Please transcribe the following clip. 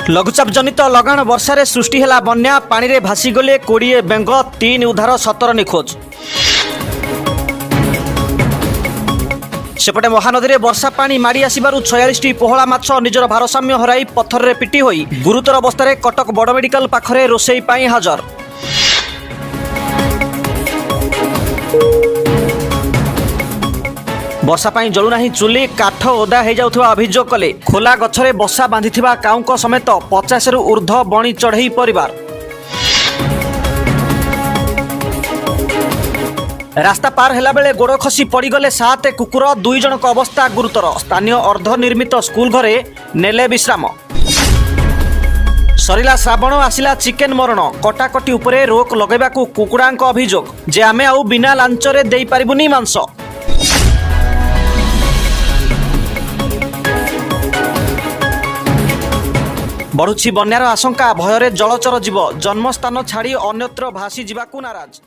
लघुचाप जनित लगाण वर्षारे सृष्टि ହେଲା बन्या पानी रे भासीगले 20 बेंग 3 उद्धार 17 निखोज। सेपटे महानदी में वर्षा पानी माड़ी आसबार 46 पोहला माछ निजर भारसाम्य हराई पत्थर रे पिटी होई गुरुतर अवस्था कटक बड़ मेडिकल पाखरे रोसई पाई हाजर। वर्षा पाई जलुना चुली काठ ओदा हो जाउथबा अभियोग कले खोला गछरे बसा बांधिथिबा काउंक समेत 50 रु ऊर्ध्व बणी चढ़ई परिवार। रास्ता पार हेला बेले गोड़ खसी पड़गले 7 कुकुर 2 जनक अवस्था गुरुतर। स्थानीय अर्धनिर्मित स्कूल घरे नेले विश्राम। सरिला श्रावण आसिला चिकेन मरण कटाकटी उपरे रोक लगेबाकू कुकुड़ांक अभियोग जे आमे आउ बिना लांचरे देई पारिबुनी मांस। बढ़ुछि बन्यार आशंका भୟରେ जलचर जीव जन्मस्थान छाड़ी अन्यत्र भासी जिबाकू नाराज।